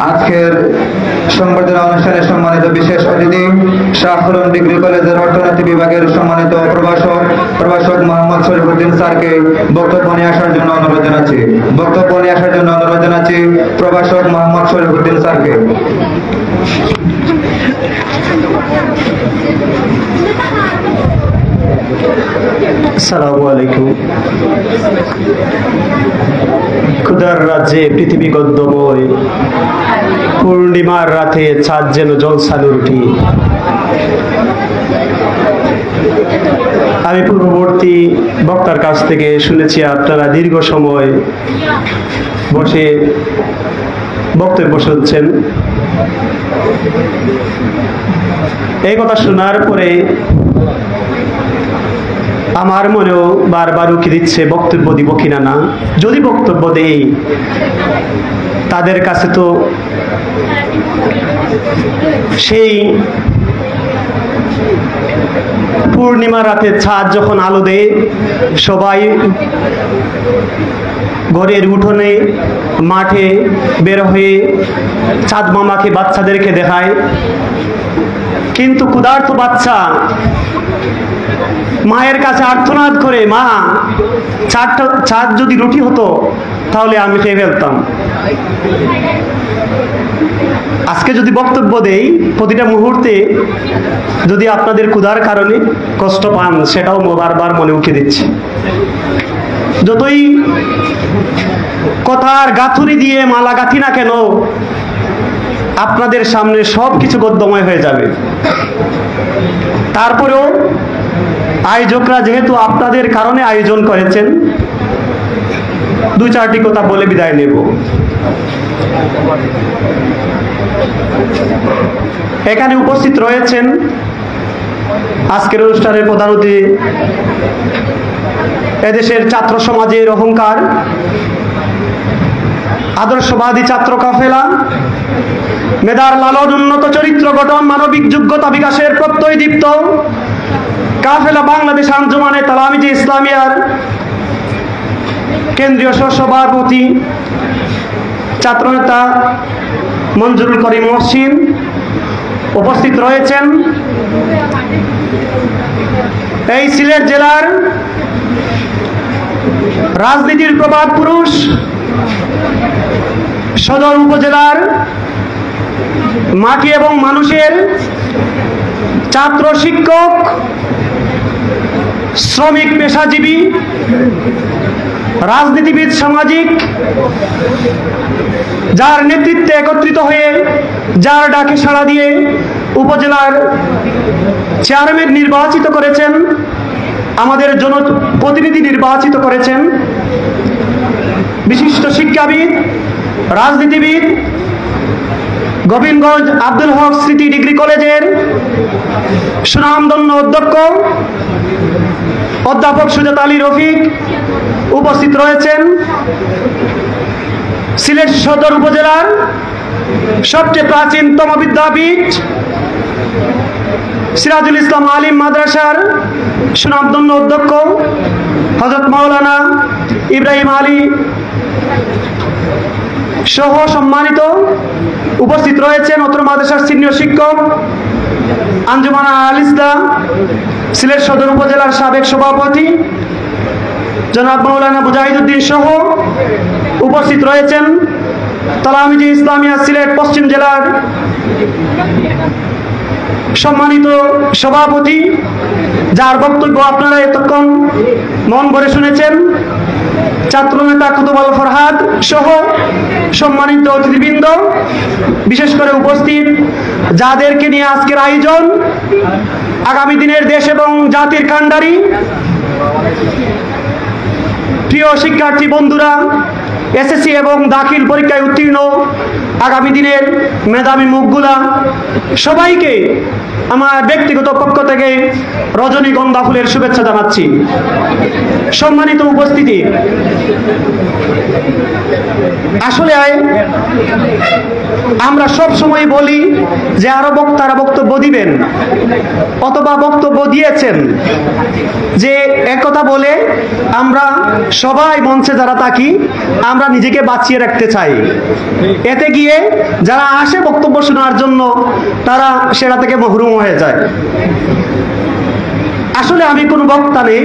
আজকের সংবর্ধনা অনুষ্ঠানে সম্মানিত বিশেষ অতিথি শাহরুন ডিগ্রি কলেজের অর্থনীতি বিভাগের সম্মানিত প্রভাষক মোহাম্মদ শরীফুদ্দিন স্যারকে বক্তব্য নিয়ে আসার জন্য অনুরোধ জানাচ্ছি প্রভাষক মোহাম্মদ শরীফুদ্দিন স্যারকে। আসসালামু আলাইকুম। খুদার রাজ্যে পৃথিবী গদ্যময়, পূর্ণিমার রাতে চাঁদ যেন জলসালুর উঠি। আমি পূর্ববর্তী বক্তার কাছ থেকে শুনেছি আপনারা দীর্ঘ সময় বসে বক্তব্য শুনছেন। এই কথা শোনার পরে আমার মনেও বারবার উকি দিচ্ছে বক্তব্য দিব কিনা না। যদি বক্তব্য দেই তাদের কাছে তো সেই পূর্ণিমা রাতে চাঁদ যখন আলো দেয়, সবাই ঘরের উঠোনে মাঠে বের হয়ে চাঁদ মামাকে বাচ্চাদেরকে দেখায়, কিন্তু ক্ষুধার্ত বাচ্চা মায়ের কাছে আর্তনাদ করে, মা চাঁদ যদি রুটি হতো তাহলে আমি খেয়ে ফেলতাম। আজকে যদি বক্তব্য দেই, প্রতিটা মুহূর্তে যদি আপনাদের ক্ষুধার কারণে কষ্ট পান, সেটাও বারবার মনে উঠে দিচ্ছে। যতই কথার গাঁথুরি দিয়ে মালা গাঁথি না কেন, আপনাদের সামনে সব কিছু গদ্যময় হয়ে যাবে। তারপরেও আয়োজকরা যেহেতু আপনাদের কারণে আয়োজন করেছেন, দুই চারটি কথা বলে বিদায় নেব। এখানে উপস্থিত রয়েছেন আজকের অনুষ্ঠানের প্রধান অতিথি, এদেশের ছাত্র সমাজের অহংকার, আদর্শবাদী ছাত্র কাফেলা, মেধার লালন, উন্নত চরিত্র গঠন, মানবিক যোগ্যতা বিকাশের প্রত্যয় দীপ্ত কাফেলা বাংলাদেশ আঞ্জুমানে তালামিজে ইসলামিয়ার কেন্দ্রীয় সহসভাপতি ছাত্রনেতা মঞ্জুরুল করিম মহসিন। উপস্থিত রয়েছেন এই সিলেট জেলার রাজনীতির প্রবাদ পুরুষ, সদর উপজেলার মাটি এবং মানুষের ছাত্র, শিক্ষক, শ্রমিক, পেশাজীবী, রাজনীতিবিদ, সামাজিক, যার নেতৃত্বে একত্রিত হয়ে, যার ডাকে সাড়া দিয়ে উপজেলার চেয়ারম্যান নির্বাচিত করেছেন, আমাদের জনপ্রতিনিধি নির্বাচিত করেছেন, বিশিষ্ট শিক্ষাবিদ, রাজনীতিবিদ, গোবিন্দগঞ্জ আব্দুল হক স্মৃতি ডিগ্রি কলেজের সুনামধন্য অধ্যক্ষ অধ্যাপক সুজাত আলী রফিক। উপস্থিত রয়েছেন সিলেট সদর উপজেলার সবচেয়ে প্রাচীনতম বিদ্যাপীঠ সিরাজুল ইসলাম আলিম মাদ্রাসার সুনামধন্য অধ্যক্ষ হযরত মাওলানা ইব্রাহিম আলী সহ সম্মানিত উপস্থিত রয়েছেন অত্র মাদ্রাসার সিনিয়র শিক্ষক আঞ্জুমান আল ইসলাম সিলেট সদর উপজেলার সাবেক সভাপতি জনাব মাওলানা মুজাহিদুদ্দিন সহ উপস্থিত রয়েছেন তালামিজে ইসলামিয়া সিলেট পশ্চিম জেলার সম্মানিত সভাপতি, যার বক্তব্য আপনারা এতক্ষণ মন ভরে শুনেছেন, ছাত্রনেতা কুতুবুল ফরহাদ সহ সম্মানিত অতিথিবৃন্দ, বিশেষ করে উপস্থিত যাদেরকে নিয়ে আজকের আয়োজন, আগামী দিনের দেশ এবং জাতির কাণ্ডারি প্রিয় শিক্ষার্থী বন্ধুরা, এসএসসি এবং দাখিল পরীক্ষায় উত্তীর্ণ আগামী দিনের মেধাবী মুখগুলা, সবাইকে আমার ব্যক্তিগত পক্ষ থেকে রজনীগন্ধা ফুলের শুভেচ্ছা জানাচ্ছি। সম্মানিত উপস্থিতি, আসলে আমরা সব সময় বলি যে আরো বক্তারা বক্তব্য দিবেন অথবা বক্তব্য দিয়েছেন, যে একথা বলে আমরা সবাই মঞ্চে যারা থাকি আমরা নিজেকে বাঁচিয়ে রাখতে চাই। এতে গিয়ে যারা আসে বক্তব্য শোনার জন্য তারা সেটা থেকে মহরুম হয়ে যায়। আসলে আমি কোনো বক্তা নেই,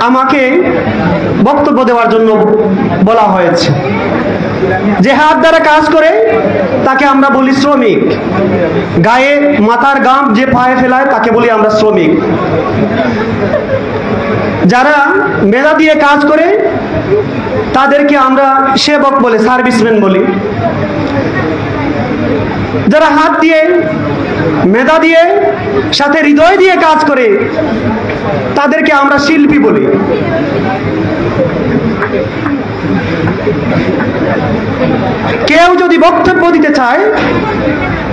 আমাকে বক্তব্য দেওয়ার জন্য বলা হয়েছে। যে হাত দ্বারা কাজ করে তাকে আমরা বলি শ্রমিক, গায়ে মাথার গাম যে পায়ে ফেলায় তাকে বলি আমরা শ্রমিক। যারা মেধা দিয়ে কাজ করে তাদেরকে আমরা সেবক বলে, সার্ভিসম্যান বলি। যারা হাত দিয়ে মেধা দিয়ে সাথে হৃদয় দিয়ে কাজ করে তাদেরকে আমরা শিল্পী বলি। কেউ যদি বক্তব্য দিতে চায়,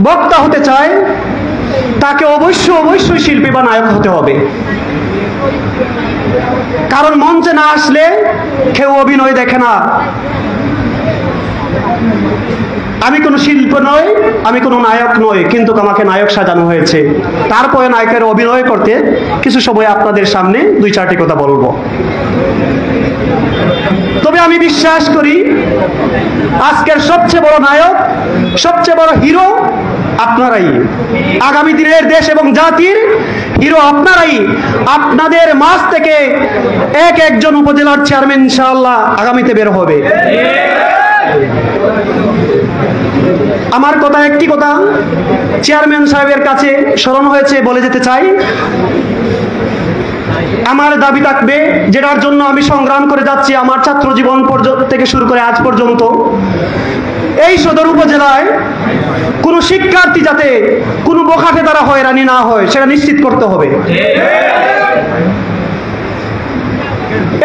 বক্তা হতে চায়, তাকে অবশ্যই শিল্পী বা নায়ক হতে হবে। কারণ মঞ্চে না আসলে কেউ অভিনয় দেখে না। আমি কোনো শিল্প নই, আমি কোনো নায়ক নই, কিন্তু আমাকে নায়ক সাজানো হয়েছে। তারপরে নায়কের অভিনয় করতে কিছু সময় আপনাদের সামনে 2-4টি কথা বলবো। তবে আমি বিশ্বাস করি আজকের সবচেয়ে বড় নায়ক, সবচেয়ে বড় হিরো আপনারাই। আগামী দিনের দেশ এবং জাতির হিরো আপনারাই। আপনাদের মাঝ থেকে একজন উপজেলার চেয়ারম্যান ইনশাআল্লাহ আগামীতে বের হবে। আমার কথা একটি কথা চেয়ারম্যান সাহেবের কাছে স্মরণ হয়েছে, বলে যেতে চাই। আমার দাবি থাকবে, যেটার জন্য আমি সংগ্রাম করে যাচ্ছি আমার ছাত্র জীবন থেকে শুরু করে আজ পর্যন্ত, এই সদর উপজেলায় কোনো শিক্ষার্থী যাতে কোনো বখাটে দ্বারা হয়রানি না হয় সেটা নিশ্চিত করতে হবে।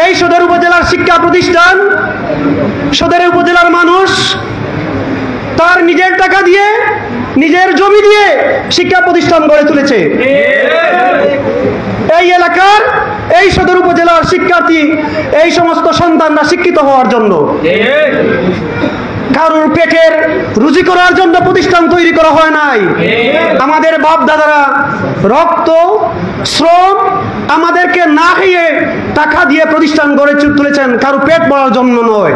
এই সদর উপজেলার শিক্ষা প্রতিষ্ঠান, সদর উপজেলার মানুষ তার নিজের টাকা দিয়ে, নিজের জমি দিয়ে শিক্ষা প্রতিষ্ঠান গড়ে তুলেছে। এই এলাকার, এই সদর উপজেলার শিক্ষার্থী, এই সমস্ত সন্তানরা শিক্ষিত হওয়ার জন্য, কারোর পেটের রুজি করার জন্য প্রতিষ্ঠান তৈরি করা হয় নাই। আমাদের বাপ দাদারা রক্ত, শ্রম, আমাদেরকে না খেয়ে টাকা দিয়ে প্রতিষ্ঠান গড়ে তুলেছেন, কারো পেট ভরার জন্য নয়।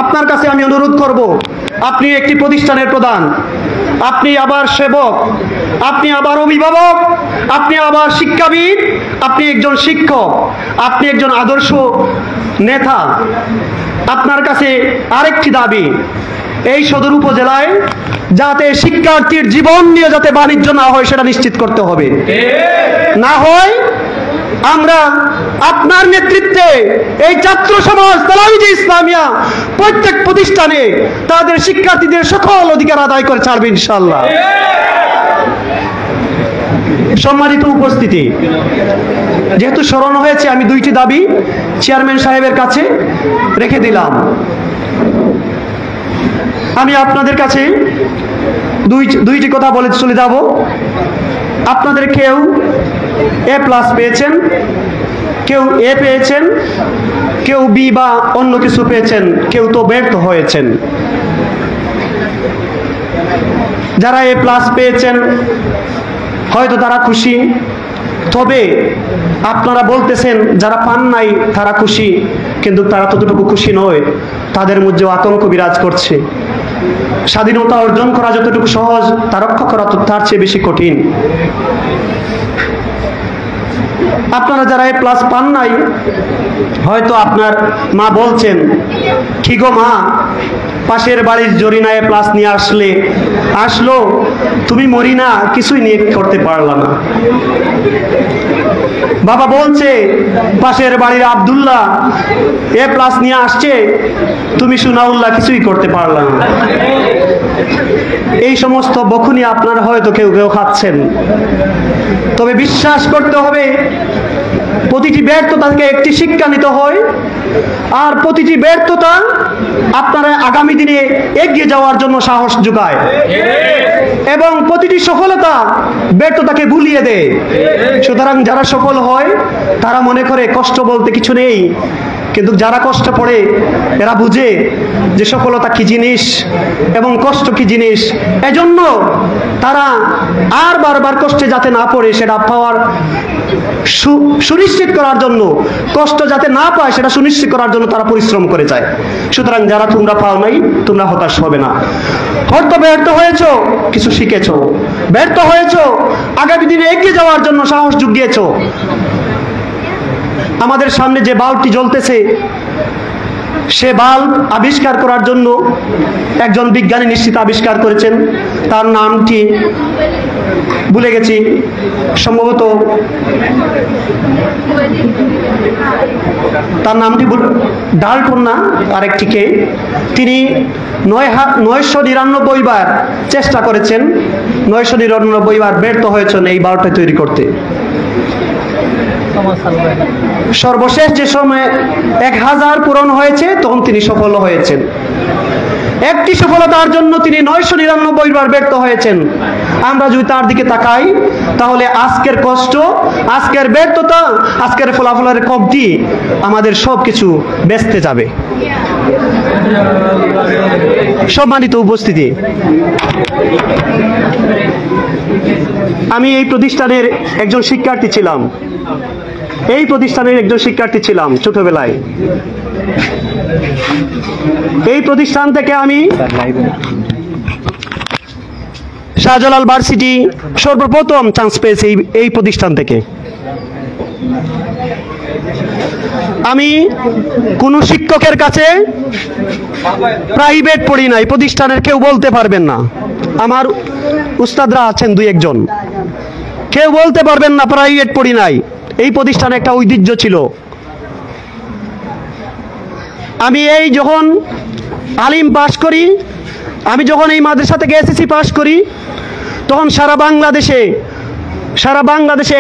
আপনার কাছে আমি অনুরোধ করব, আপনি একটি প্রতিষ্ঠানের প্রধান, আপনি আবার সেবক, আপনি আবার অভিভাবক, আপনি আবার শিক্ষাবিদ, আপনি একজন শিক্ষক, আপনি একজন আদর্শ নেতা। আপনার কাছে আরেকটি দাবি, এই সদর উপজেলায় যাতে শিক্ষার্থীর জীবন নিয়ে যাতে বাণিজ্য না হয় সেটা নিশ্চিত করতে হবে। না হয় আমরা আপনার নেতৃত্বে এই ছাত্র সমাজ তালাওয়াজ ইসলামিয়া প্রত্যেক প্রতিষ্ঠানে তাদের শিক্ষার্থীদের সকল অধিকার আদায় করে ছাড়বে ইনশাআল্লাহ। সম্মানিত উপস্থিতি, যেহেতু স্মরণ হয়েছে আমি 2টি দাবি চেয়ারম্যান সাহেবের কাছে রেখে দিলাম। আমি আপনাদের কাছে 2টি কথা বলে চলে যাব। আপনাদের কেউ A+ পেয়েছেন, কেউ A পেয়েছেন, কেউ B বা অন্য কিছু পেয়েছেন, কেউ তো ব্যর্থ হয়েছেন। যারা A+ পেয়েছেন হয়তো তারা খুশি, তবে আপনারা বলতেছেন যারা পান নাই তারা খুশি, কিন্তু তারা ততটুকু খুশি নয়, তাদের মধ্যে আতঙ্ক বিরাজ করছে। স্বাধীনতা অর্জন করা যতটুকু সহজ, তা রক্ষা করা তো তার চেয়ে বেশি কঠিন। আপনারা যারা A+ পান নাই, হয়তো আপনার মা বলছেন, কি গো মা, পাশের বাড়ির জরিনা A+ নিয়ে আসলো, তুমি মরিনা কিছুই নিয়ে করতে পারলা না। বাবা বলছে, পাশের বাড়ির আব্দুল্লাহ A+ নিয়ে আসছে, তুমি সুনাউল্লাহ কিছুই করতে পারলা না। এই সমস্ত বকুনি আপনারা হয়তো কেউ কেউ খাচ্ছেন। তবে বিশ্বাস করতে হবে, প্রতিটি ব্যর্থতা থেকে একটি শিক্ষা নিতে হয়, আর প্রতিটি ব্যর্থতা আপনারা আগামী দিনে এগিয়ে যাওয়ার জন্য সাহস যোগায়, এবং প্রতিটি সফলতা ব্যর্থতাকে ভুলিয়ে দেয়। সুতরাং যারা সফল হয় তারা মনে করে কষ্ট বলতে কিছু নেই, কিন্তু যারা কষ্ট পড়ে এরা বুঝে যে সফলতা কি জিনিস এবং কষ্ট কি জিনিস। এজন্য তারা আর বারবার কষ্টে যাতে না পড়ে সেটা পাওয়ার সুনিশ্চিত করার জন্য, কষ্ট যাতে না পায় সেটা সুনিশ্চিত করার জন্য তারা পরিশ্রম করে যায়। সুতরাং যারা তোমরা পাও নাই, তোমরা হতাশ হবে না। হয়তো ব্যর্থ হয়েছ, কিছু শিখেছ। ব্যর্থ হয়েছ, আগামী দিনে এগিয়ে যাওয়ার জন্য সাহস জুগিয়েছ। আমাদের সামনে যে বাল্বটি জ্বলতেছে, সে বাল্ব আবিষ্কার করার জন্য একজন বিজ্ঞানী নিশ্চিত আবিষ্কার করেছেন। তার নামটি ভুলে গেছি, সম্ভবত তার নামটি ডাল্টন না, আরেকটিকে। তিনি 999 বার চেষ্টা করেছেন, 999 বার ব্যর্থ হয়েছেন এই বাল্বটা তৈরি করতে। সর্বশেষ যে সময় 1000 পূরণ হয়েছে তখন তিনি সফল হয়েছেন। একটি সফলতার জন্য তিনি 999 বার ব্যর্থ হয়েছেন। আমরা যদি তার দিকে তাকাই তাহলে আজকের কষ্ট, আজকের ব্যর্থতা, আজকের ফলাফলের কমতি আমাদের সবকিছু বেচতে যাবে। সম্মানিত উপস্থিতি, আমি এই প্রতিষ্ঠানের একজন শিক্ষার্থী ছিলাম। এই প্রতিষ্ঠানের একজন শিক্ষার্থী ছিলাম ছোটবেলায়। এই প্রতিষ্ঠান থেকে আমি শাহজালাল ভার্সিটি সর্বপ্রথম চান্স পেয়েছি এই প্রতিষ্ঠান থেকে। আমি কোন শিক্ষকের কাছে প্রাইভেট পড়ি নাই, প্রতিষ্ঠানের কেউ বলতে পারবেন না। আমার উস্তাদরা আছেন 2-1 জন, কেউ বলতে পারবেন না প্রাইভেট পড়ি নাই। এই প্রতিষ্ঠানে একটা ঐতিহ্য ছিল। আমি এই যখন আলিম পাশ করি, আমি যখন এই মাদ্রাসা থেকে এসএসসি পাশ করি, তখন সারা বাংলাদেশে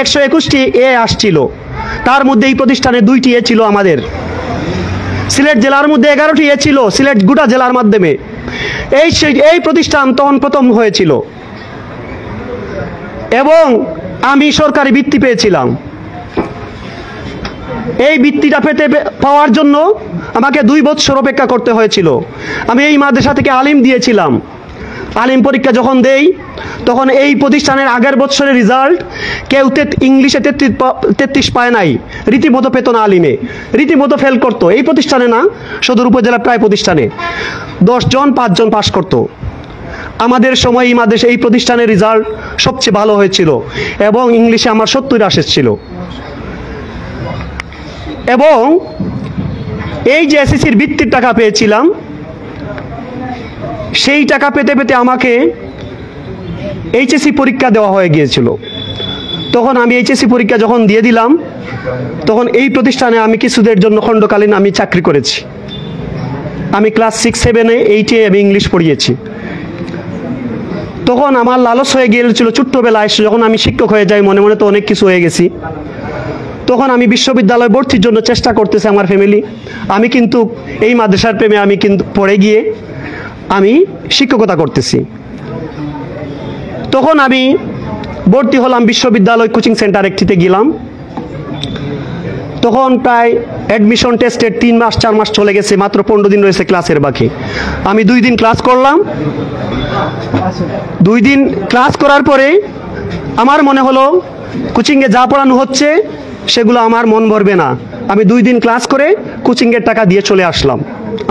121টি এ আসছিল। তার মধ্যে এই প্রতিষ্ঠানে 2টি এ ছিল আমাদের। সিলেট জেলার মধ্যে 11টি এ ছিল, সিলেট গোটা জেলার মাধ্যমে। এই প্রতিষ্ঠান তখন প্রথম হয়েছিল এবং আমি সরকারি বৃত্তি পেয়েছিলাম। এই বৃত্তিটা পাওয়ার জন্য আমাকে 2 বছর অপেক্ষা করতে হয়েছিল। আমি এই মাদ্রাসা থেকে আলিম দিয়েছিলাম। আলিম পরীক্ষা যখন দেই তখন এই প্রতিষ্ঠানের আগের বছরের রেজাল্ট কেউ ইংলিশে 33 পায় নাই, রীতিমতো পেত না। আলিমে রীতিমতো ফেল করতো। এই প্রতিষ্ঠানে না, সদর উপজেলা প্রায় প্রতিষ্ঠানে 10 জন 5 জন পাশ করতো। আমাদের সময় এই প্রতিষ্ঠানের রেজাল্ট সবচেয়ে ভালো হয়েছিল এবং ইংলিশে আমার 70 এসেছিল। এবং এই যে এসএসসির বৃত্তির টাকা পেয়েছিলাম, সেই টাকা পেতে পেতে আমাকে এইচএসসি পরীক্ষা দেওয়া হয়ে গিয়েছিল। তখন আমি এইচএসসি পরীক্ষা যখন দিয়ে দিলাম, তখন এই প্রতিষ্ঠানে আমি কিছুদের জন্য খণ্ডকালীন আমি চাকরি করেছি। আমি ক্লাস 6, 7, 8 আমি ইংলিশ পড়িয়েছি। তখন আমার লালস হয়ে গিয়েছিল ছোট্টবেলায়, যখন আমি শিক্ষক হয়ে যাই, মনে মনে তো অনেক কিছু হয়ে গেছি। তখন আমি বিশ্ববিদ্যালয় ভর্তির জন্য চেষ্টা করতেছি আমার ফ্যামিলি। আমি কিন্তু এই মাদ্রাসার প্রেমে আমি কিন্তু পড়ে গিয়ে আমি শিক্ষকতা করতেছি। তখন আমি ভর্তি হলাম বিশ্ববিদ্যালয় কোচিং সেন্টার একটিতে গেলাম। তখন প্রায় অ্যাডমিশন টেস্টের 3 মাস 4 মাস চলে গেছে, মাত্র 15 দিন রয়েছে ক্লাসের বাকি। আমি 2 দিন ক্লাস করলাম। 2 দিন ক্লাস করার পরে আমার মনে হলো কোচিংয়ে যা পড়ানো হচ্ছে সেগুলো আমার মন ভরবে না। আমি 2 দিন ক্লাস করে কোচিংয়ের টাকা দিয়ে চলে আসলাম।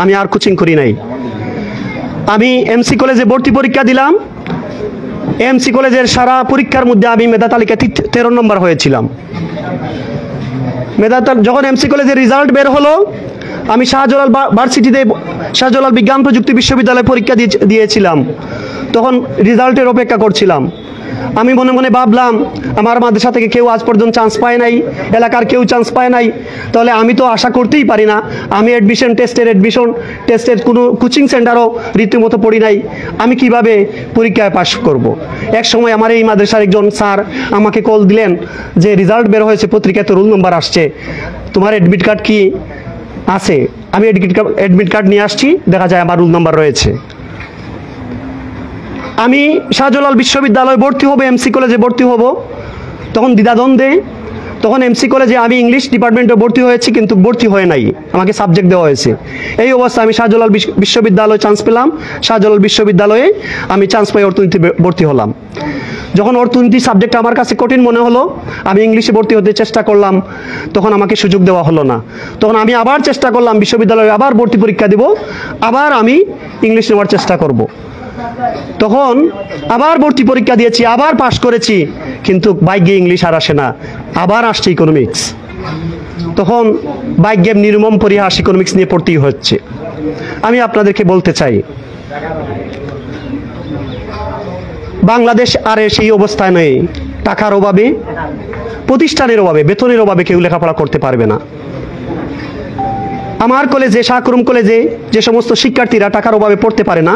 আমি আর কোচিং করি নাই। আমি এমসি কলেজে ভর্তি পরীক্ষা দিলাম। এমসি কলেজের সারা পরীক্ষার মধ্যে আমি মেধা তালিকায় 13 নম্বর হয়েছিলাম। যখন এমসি কলেজের রেজাল্ট বের হলো, আমি শাহজালাল ভার্সিটিতে শাহজালাল বিজ্ঞান প্রযুক্তি বিশ্ববিদ্যালয়ে পরীক্ষা দিয়েছিলাম। তখন রেজাল্টের অপেক্ষা করছিলাম। আমি মনে মনে ভাবলাম, আমার মাদ্রাসা থেকে কেউ আজ পর্যন্ত চান্স পায় নাই, এলাকার কেউ চান্স পায় নাই, তাহলে আমি তো আশা করতেই পারি না। আমি অ্যাডমিশন টেস্টের কোনো কোচিং সেন্টারও রীতিমতো পড়ি নাই, আমি কিভাবে পরীক্ষায় পাশ করব। এক সময় আমার এই মাদ্রাসার একজন স্যার আমাকে কল দিলেন যে রেজাল্ট বের হয়েছে, পত্রিকাতে রোল নম্বর আসছে, তোমার অ্যাডমিট কার্ড কি আছে? আমি অ্যাডমিট কার্ড নিয়ে আসছি, দেখা যায় আমার রোল নম্বর রয়েছে। আমি শাহজালাল বিশ্ববিদ্যালয়ে ভর্তি হব, এমসি কলেজে ভর্তি হব, তখন দ্বিধাদ্বন্দ্বে তখন এমসি কলেজে আমি ইংলিশ ডিপার্টমেন্টে ভর্তি হয়েছি, কিন্তু ভর্তি হয়ে নাই, আমাকে সাবজেক্ট দেওয়া হয়েছে। এই অবস্থায় আমি শাহজালাল বিশ্ববিদ্যালয়ে চান্স পেলাম। শাহজালাল বিশ্ববিদ্যালয়ে আমি চান্স পাই অর্থনীতি ভর্তি হলাম। যখন অর্থনীতি সাবজেক্ট আমার কাছে কঠিন মনে হলো, আমি ইংলিশে ভর্তি হতে চেষ্টা করলাম, তখন আমাকে সুযোগ দেওয়া হলো না। তখন আমি আবার চেষ্টা করলাম বিশ্ববিদ্যালয়ে আবার ভর্তি পরীক্ষা দেব, আবার আমি ইংলিশ নেওয়ার চেষ্টা করব। তখন আবার ভর্তি পরীক্ষা দিয়েছি, আবার পাশ করেছি, কিন্তু ভাগ্যে ইংলিশ আর আসে না, আবার আসছে ইকোনমিক্স। তখন ভাগ্যের নির্মম পরিহাস, ইকোনমিক্স নিয়ে পড়তেই হচ্ছে। আমি আপনাদেরকে বলতে চাই, বাংলাদেশ আর সেই অবস্থায় নেই। টাকার অভাবে, প্রতিষ্ঠানের অভাবে, বেতনের অভাবে কেউ লেখাপড়া করতে পারবে না। আমার কলেজে, শাহকুরুম কলেজে যে সমস্ত শিক্ষার্থীরা টাকার অভাবে পড়তে পারে না,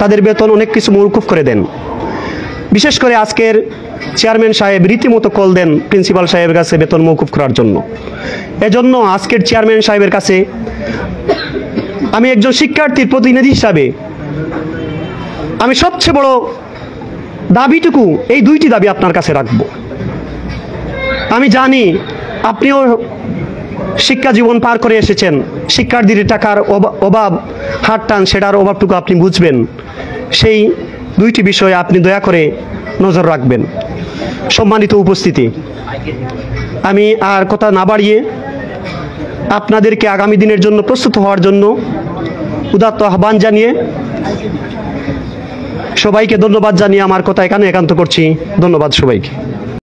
তাদের বেতন অনেক কিছু মওকুফ করে দেন। বিশেষ করে আজকের চেয়ারম্যান সাহেব রীতিমতো কল দেন প্রিন্সিপাল সাহেবের কাছে বেতন মওকুফ করার জন্য। এজন্য আজকের চেয়ারম্যান সাহেবের কাছে আমি একজন শিক্ষার্থীর প্রতিনিধি হিসাবে আমি সবচেয়ে বড় দাবিটুকু, এই দুইটি দাবি আপনার কাছে রাখবো। আমি জানি আপনিও শিক্ষা জীবন পার করে এসেছেন, শিক্ষার্থীর টাকার অভাব, হাত টান, সেটার অভাবটুকু আপনি বুঝবেন। সেই দুইটি বিষয়ে আপনি দয়া করে নজর রাখবেন। সম্মানিত উপস্থিতি, আমি আর কথা না বাড়িয়ে আপনাদেরকে আগামী দিনের জন্য প্রস্তুত হওয়ার জন্য উদাত্ত আহ্বান জানিয়ে সবাইকে ধন্যবাদ জানিয়ে আমার কথা এখানে একান্ত করছি। ধন্যবাদ সবাইকে।